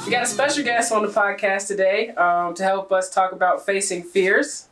We got a special guest on the podcast today to help us talk about facing fears.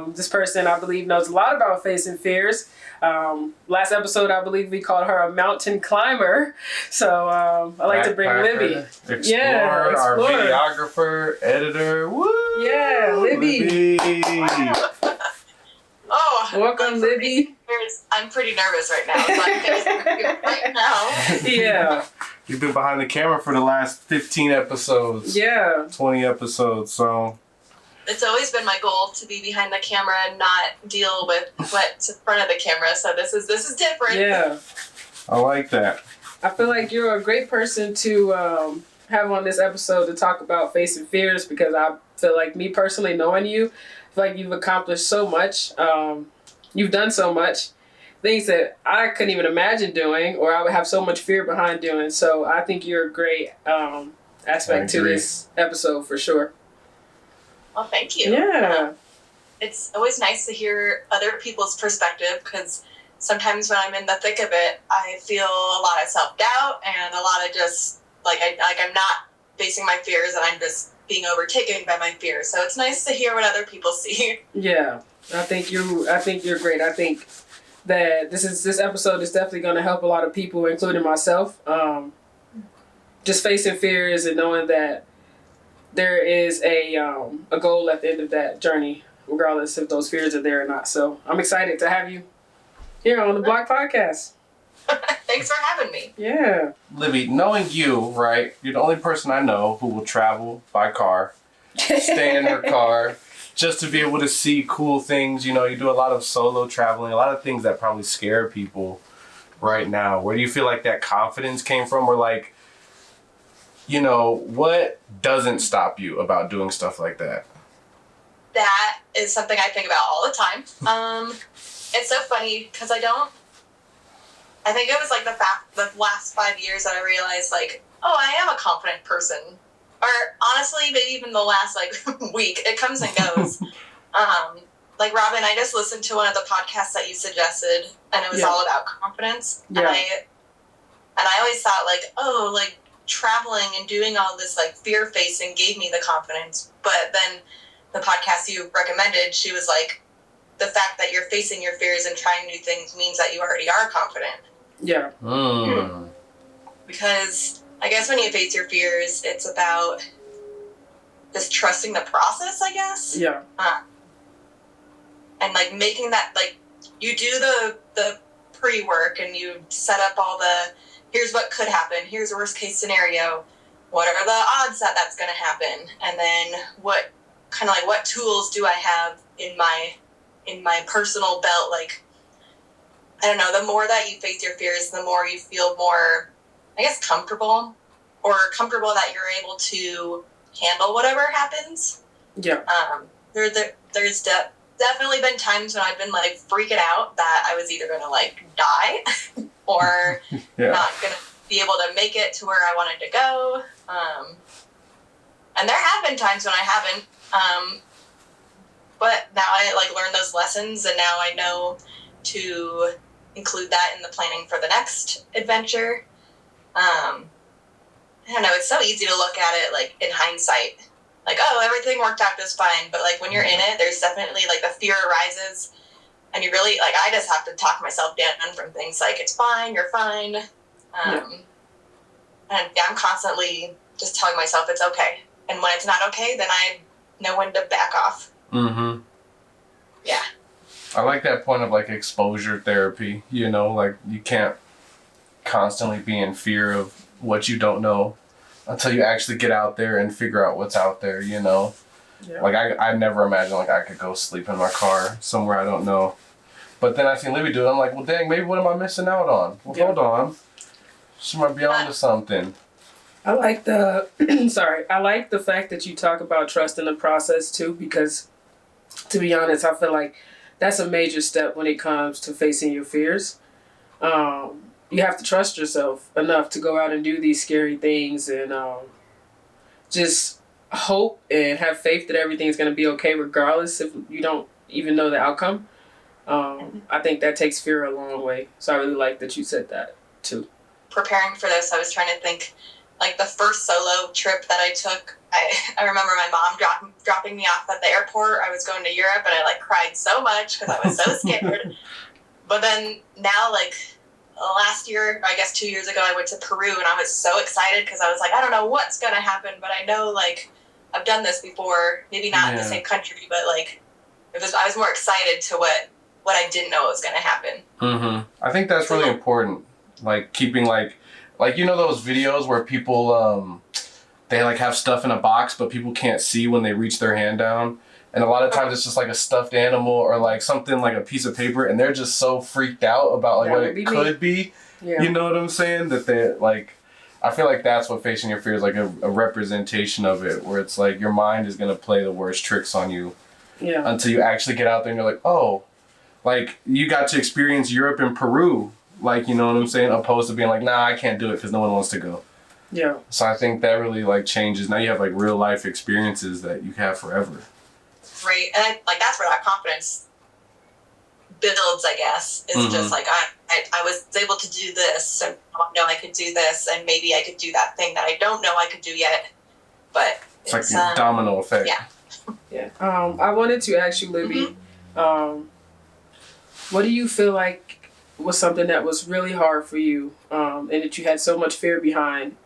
This person, I believe, knows a lot about facing fears. Last episode, I believe we called her a mountain climber. So I like to bring Libby. Explorer, our videographer, editor. Woo! Yeah, Libby. Oh, welcome, Libby. I'm pretty nervous right now. So I'm facing right now. Yeah. You've been behind the camera for the last 15 episodes. Yeah. 20 episodes, so. It's always been my goal to be behind the camera and not deal with what's in front of the camera. So this is different. Yeah. I like that. I feel like you're a great person to have on this episode to talk about facing fears, because I feel like, me personally knowing you, I feel like you've accomplished so much. You've done so much. Things that I couldn't even imagine doing, or I would have so much fear behind doing. So I think you're a great aspect to this episode for sure. Well, thank you. Yeah. It's always nice to hear other people's perspective, because sometimes when I'm in the thick of it, I feel a lot of self-doubt and a lot of just I'm not facing my fears, and I'm just being overtaken by my fears. So it's nice to hear what other people see. Yeah, I think you're great. I think that this episode is definitely going to help a lot of people, including myself. Just facing fears and knowing that there is a goal at the end of that journey, regardless if those fears are there or not. So I'm excited to have you here on the Block Podcast. Thanks for having me. Yeah. Libby, knowing you, right, you're the only person I know who will travel by car, stay in her car, just to be able to see cool things. You know, you do a lot of solo traveling, a lot of things that probably scare people right now. Where do you feel like that confidence came from? Or like, you know, what doesn't stop you about doing stuff like that? That is something I think about all the time. It's so funny because I think it was like the last 5 years that I realized, like, oh, I am a confident person. Or honestly, maybe even the last week, it comes and goes. Like, Robin, I just listened to one of the podcasts that you suggested, and it was all about confidence. Yeah. And I always thought, traveling and doing all this fear facing gave me the confidence. But then the podcast you recommended, she was like, the fact that you're facing your fears and trying new things means that you already are confident. Yeah. Because I guess when you face your fears, it's about just trusting the process, I guess. Yeah. And making that, you do the pre-work and you set up all the, here's what could happen, here's a worst case scenario, what are the odds that that's going to happen, and then what tools do I have in my personal belt. I don't know, the more that you face your fears, the more you feel more, I guess, comfortable that you're able to handle whatever happens. Yeah. There's definitely been times when I've been freaking out that I was either going to die or not going to be able to make it to where I wanted to go. And there have been times when I haven't. But now I learn those lessons, and now I know to include that in the planning for the next adventure. I don't know, it's so easy to look at it in hindsight. Everything worked out just fine. But when you're in it, there's definitely the fear arises, and you really I just have to talk myself down from things it's fine, you're fine. And I'm constantly just telling myself it's okay. And when it's not okay, then I know when to back off. Mm-hmm. Yeah. I like that point of exposure therapy, you know, you can't constantly be in fear of what you don't know until you actually get out there and figure out what's out there, you know. Yeah. I never imagined I could go sleep in my car somewhere I don't know. But then I seen Libby do it, I'm like, well dang, maybe what am I missing out on? Well, hold on. She might be onto something. I like the I like the fact that you talk about trusting the process too, because to be honest, I feel like that's a major step when it comes to facing your fears. You have to trust yourself enough to go out and do these scary things, and just hope and have faith that everything's going to be okay regardless if you don't even know the outcome. I think that takes fear a long way. So I really like that you said that too. Preparing for this, I was trying to think like the first solo trip that I took, I remember my mom dropping me off at the airport. I was going to Europe and I like cried so much because I was so scared. But then now, like last year, I guess 2 years ago, I went to Peru and I was so excited because I was like, I don't know what's going to happen, but I know like I've done this before, maybe not in the same country, but like I was more excited to what I didn't know was going to happen. I think that's really important. Like keeping like you know those videos where people they like have stuff in a box but people can't see when they reach their hand down, and a lot of times it's just like a stuffed animal or like something like a piece of paper, and they're just so freaked out about like what it could be. Yeah. You know what I'm saying? That they like, I feel like that's what facing your fear is, like a representation of it, where it's like your mind is gonna play the worst tricks on you. Yeah. Until you actually get out there and you're like, oh, like you got to experience Europe and Peru, like, you know what I'm saying, opposed to being like, nah, I can't do it because no one wants to go. Yeah. So I think that really like changes. Now you have like real life experiences that you have forever. Right, and like that's where that confidence builds, I guess. Is just like I was able to do this, and I know I could do this, and maybe I could do that thing that I don't know I could do yet. But it's like a domino effect. Yeah. Yeah. I wanted to ask you, Libby, what do you feel like was something that was really hard for you, and that you had so much fear behind,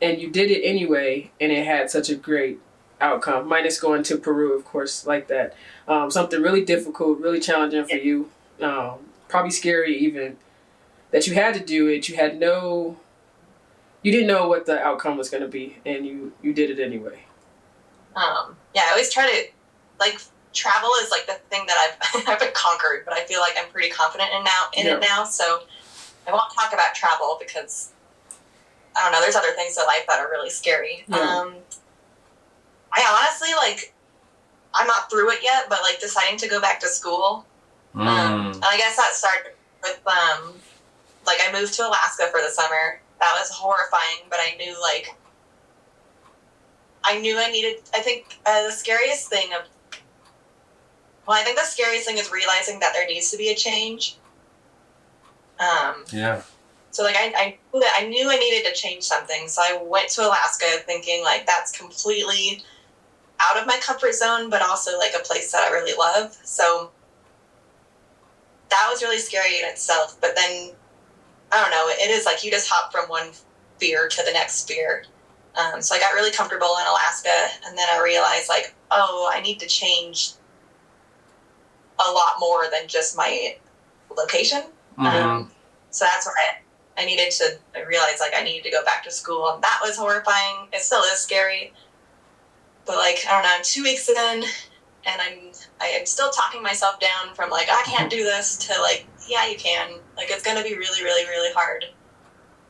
and you did it anyway, and it had such a great outcome, minus going to Peru, of course, like that. Something really difficult, really challenging for you, probably scary even, that you had to do it. You didn't know what the outcome was going to be, and you did it anyway. Yeah, I always try to, like, travel is like the thing that I haven't conquered, but I feel like I'm pretty confident in it now. So I won't talk about travel because I don't know. There's other things in life that are really scary. Yeah. I honestly, like, I'm not through it yet, but like deciding to go back to school. And I guess that started with like I moved to Alaska for the summer. That was horrifying, but I knew I needed. I think the scariest thing is realizing that there needs to be a change. Yeah. So like I knew I needed to change something, so I went to Alaska thinking like that's completely out of my comfort zone, but also like a place that I really love. So that was really scary in itself. But then I don't know, it is like you just hop from one fear to the next fear. So I got really comfortable in Alaska, and then I realized like, oh, I need to change a lot more than just my location. So that's where I realized like I needed to go back to school, and that was horrifying. It still is scary. But like, I don't know, I'm 2 weeks in, and I am still talking myself down from like, I can't do this, to like, yeah, you can. Like, it's going to be really, really, really hard,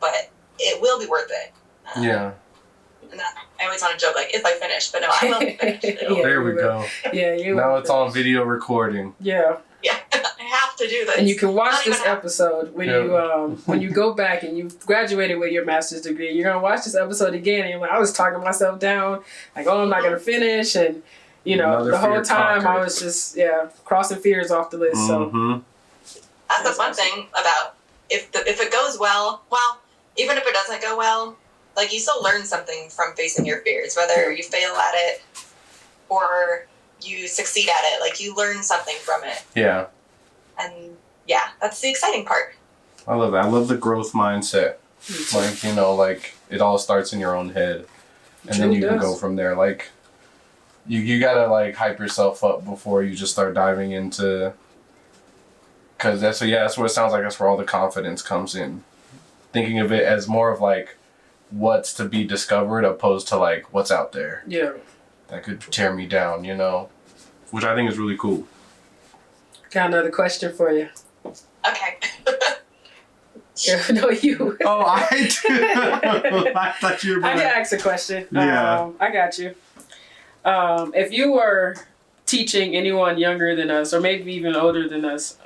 but it will be worth it. Yeah. And I always want to joke, like, if I finish, but no, I will finish. There we go. Yeah, now it's on video recording. Yeah. Yeah, I have to do this. And you can watch this episode when you go back and you graduated with your master's degree. You're gonna watch this episode again, and you're like, I was talking myself down, like, oh, I'm not gonna finish, and the whole time conquered. I was just crossing fears off the list. So that's the fun thing about if it goes well, even if it doesn't go well, like you still learn something from facing your fears, whether you fail at it or you succeed at it. Like you learn something from it. Yeah. And yeah, that's the exciting part. I love that. I love the growth mindset. Like, like it all starts in your own head, and then you can go from there. Like you gotta like hype yourself up before you just start diving into, because that's what it sounds like. That's where all the confidence comes in. Thinking of it as more of like what's to be discovered opposed to like what's out there. Yeah. That could tear me down, which I think is really cool. Got another question for you. Okay. No, you. Oh, I do. I thought you were. I can ask a question. Yeah. I got you. If you were teaching anyone younger than us, or maybe even older than us,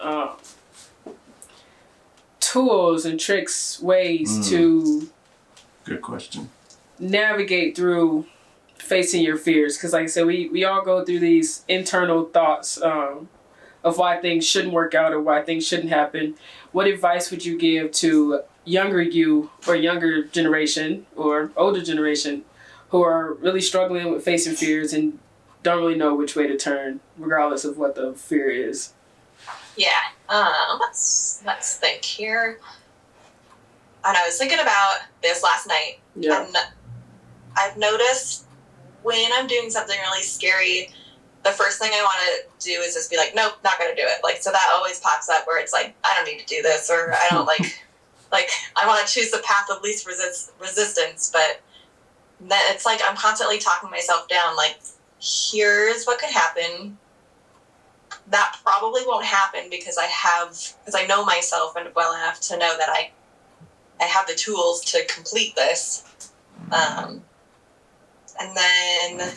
tools and tricks, ways to. Good question. Navigate through facing your fears, because like I said, we all go through these internal thoughts of why things shouldn't work out or why things shouldn't happen. What advice would you give to younger you or younger generation or older generation who are really struggling with facing fears and don't really know which way to turn, regardless of what the fear is? Yeah. Let's think here. And I was thinking about this last night. Yeah. And I've noticed when I'm doing something really scary, the first thing I want to do is just be like, nope, not going to do it. Like, so that always pops up where it's like, I don't need to do this, or I don't like, I want to choose the path of least resistance. But then it's like I'm constantly talking myself down, like, here's what could happen. That probably won't happen because I know myself and well enough to know that I have the tools to complete this. And then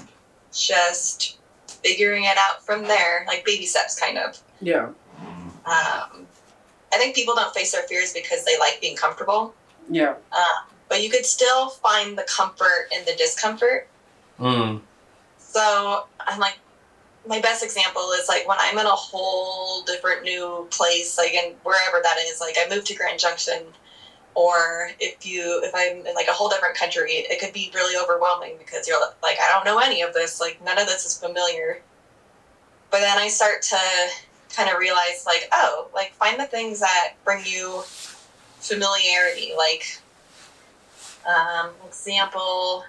just figuring it out from there, like baby steps, kind of. Yeah. I think people don't face their fears because they like being comfortable. Yeah. But you could still find the comfort in the discomfort. So I'm like, my best example is like when I'm in a whole different new place, like in wherever that is, like I moved to Grand Junction, or if I'm in like a whole different country, it could be really overwhelming because you're like, I don't know any of this, like none of this is familiar. But then I start to kind of realize like, oh, like find the things that bring you familiarity, like example,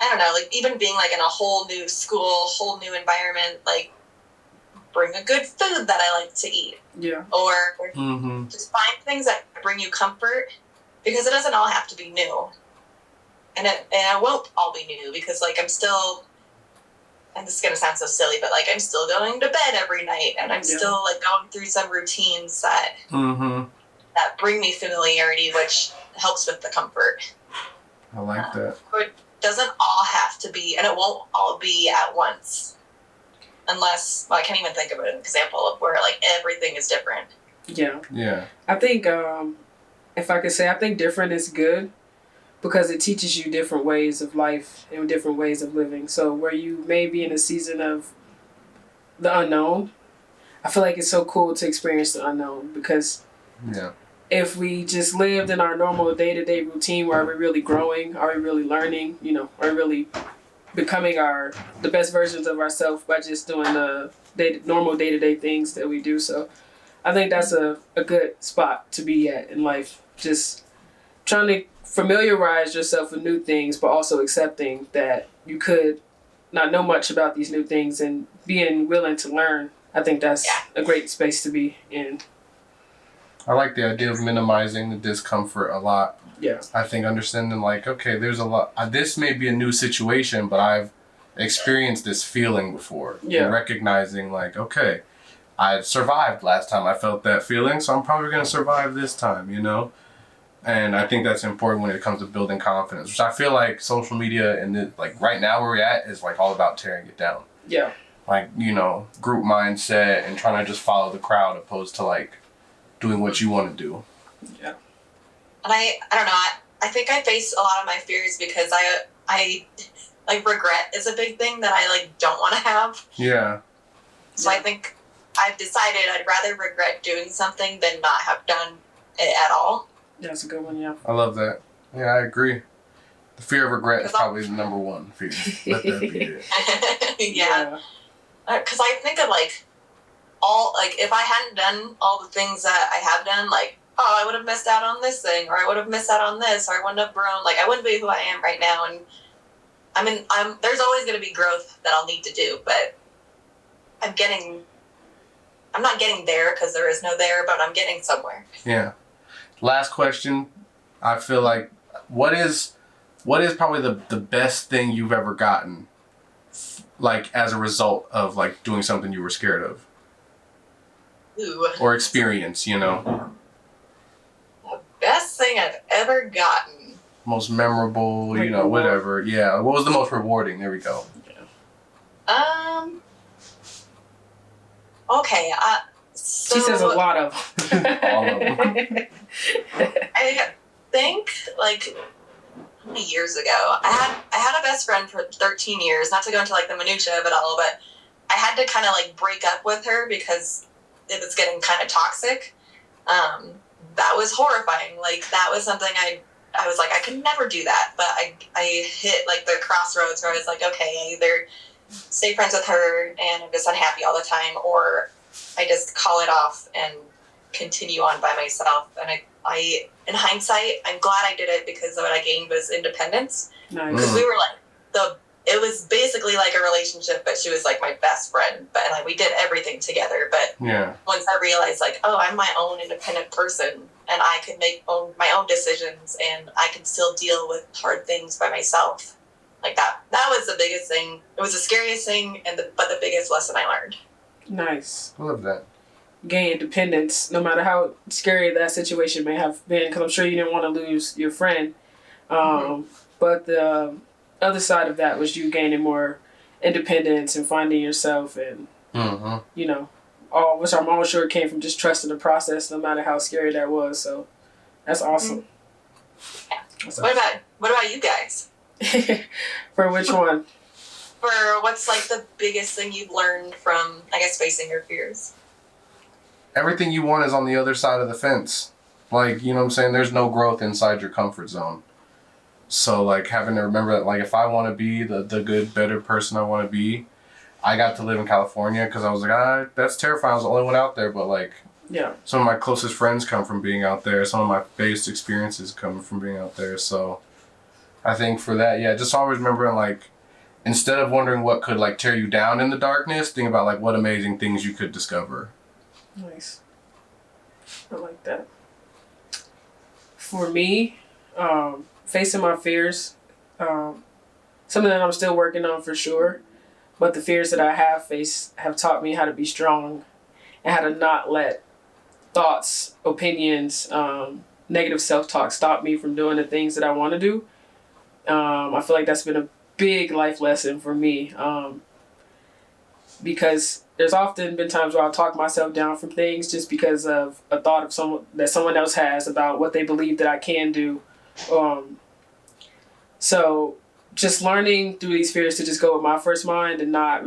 I don't know, like even being like in a whole new school, whole new environment, like bring a good food that I like to eat. Yeah. Or just find things that bring you comfort, because it doesn't all have to be new. And it won't all be new because like I'm still, and this is going to sound so silly, but like I'm still going to bed every night and I'm still like going through some routines that that bring me familiarity, which helps with the comfort. I like that. It doesn't all have to be, and it won't all be at once. Unless, well, I can't even think of an example of where like everything is different. Yeah. Yeah. I think, if I could say, I think different is good because it teaches you different ways of life and different ways of living. So where you may be in a season of the unknown, I feel like it's so cool to experience the unknown because if we just lived in our normal day-to-day routine, where are we really growing? Are we really learning? You know, are we really becoming the best versions of ourselves by just doing the normal day-to-day things that we do? So I think that's a good spot to be at in life. Just trying to familiarize yourself with new things, but also accepting that you could not know much about these new things and being willing to learn. I think that's a great space to be in. I like the idea of minimizing the discomfort a lot. Yeah. I think understanding like, okay, there's a lot, this may be a new situation, but I've experienced this feeling before. Yeah. And recognizing like, okay, I survived last time I felt that feeling, so I'm probably going to survive this time, you know? And I think that's important when it comes to building confidence, which I feel like social media and like right now where we're at is like all about tearing it down. Yeah. Like, you know, group mindset and trying to just follow the crowd opposed to like doing what you want to do. Yeah. And I don't know, I think I face a lot of my fears because I like regret is a big thing that I like don't want to have. Yeah. So I think I've decided I'd rather regret doing something than not have done it at all. That's a good one, yeah. I love that. Yeah, I agree. The fear of regret is probably the number one fear. Let that be it. Yeah. Because I think of like all, like if I hadn't done all the things that I have done, like, oh, I would have missed out on this thing, or I would have missed out on this, or I wouldn't have grown. Like I wouldn't be who I am right now. And there's always going to be growth that I'll need to do, but I'm not getting there because there is no there, but I'm getting somewhere. Yeah. Last question. I feel like what is probably the best thing you've ever gotten, like as a result of like doing something you were scared of? Ooh. Or experience, you know? The best thing I've ever gotten. Most memorable, you know, whatever. Yeah. What was the most rewarding? There we go. Okay. So she says a lot of them. All of them. I think like how many years ago I had a best friend for 13 years. Not to go into like the minutia of it all, but I had to kind of like break up with her because it was getting kind of toxic. that was horrifying. Like, that was something I was like, I could never do that. But I hit like the crossroads where I was like, okay, I either stay friends with her and I'm just unhappy all the time, or I just call it off and continue on by myself. And I in hindsight, I'm glad I did it, because what I gained was independence. Nice. Because we were like it was basically like a relationship, but she was like my best friend. But like, we did everything together. But once I realized, like, oh, I'm my own independent person, and I can make my own decisions, and I can still deal with hard things by myself. Like that was the biggest thing. It was the scariest thing, but the biggest lesson I learned. Nice. I love that. Gain independence, no matter how scary that situation may have been, because I'm sure you didn't want to lose your friend. But the other side of that was you gaining more independence and finding yourself, and you know, which I'm almost sure came from just trusting the process, no matter how scary that was. So that's awesome. Yeah. That's awesome. What about you guys? For which one? For what's like the biggest thing you've learned from, I guess, facing your fears? Everything you want is on the other side of the fence. Like, you know what I'm saying? There's no growth inside your comfort zone. So, like, having to remember that, like, if I want to be the good, better person I want to be, I got to live in California, because I was like, that's terrifying. I was the only one out there. But, like, some of my closest friends come from being out there. Some of my biggest experiences come from being out there. So, I think for that, just always remembering, like, instead of wondering what could, like, tear you down in the darkness, think about, like, what amazing things you could discover. Nice. I like that. For me, facing my fears, something that I'm still working on for sure, but the fears that I have faced have taught me how to be strong and how to not let thoughts, opinions, negative self-talk stop me from doing the things that I want to do. I feel like that's been a big life lesson for me, because there's often been times where I'll talk myself down from things just because of a thought of someone else has about what they believe that I can do. So just learning through these fears to just go with my first mind and not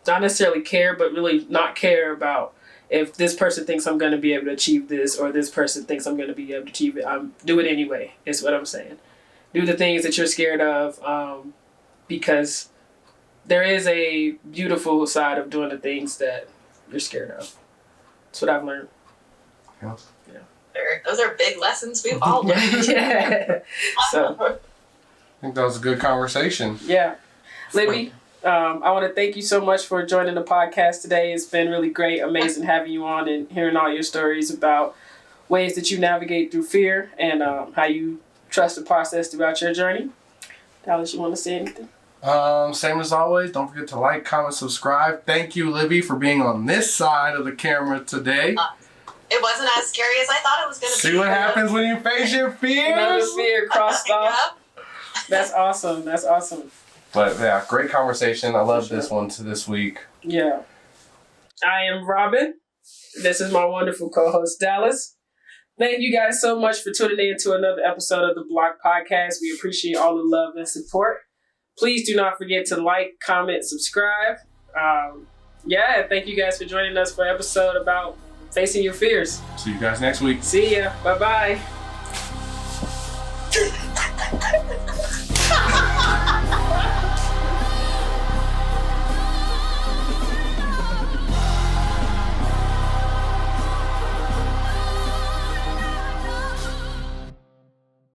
necessarily care, but really not care about if this person thinks I'm going to be able to achieve this, or this person thinks I'm going to be able to achieve it. Do it anyway, is what I'm saying. Do the things that you're scared of, because there is a beautiful side of doing the things that you're scared of. That's what I've learned. Yeah. Those are big lessons we've all learned. So, I think that was a good conversation. Yeah. Libby, I want to thank you so much for joining the podcast today. It's been really great, amazing having you on and hearing all your stories about ways that you navigate through fear and how you trust the process throughout your journey. Dallas, you want to say anything? Same as always, don't forget to like, comment, subscribe. Thank you, Libby, for being on this side of the camera today. It wasn't as scary as I thought it was going to be. See what happens when you face your fears? Another fear crossed off. That's awesome. That's awesome. But yeah, great conversation. I love this one this week. Yeah. I am Robin. This is my wonderful co-host, Dallas. Thank you guys so much for tuning in to another episode of the Block Podcast. We appreciate all the love and support. Please do not forget to like, comment, subscribe. Thank you guys for joining us for an episode about facing your fears. See you guys next week. See ya. Bye-bye.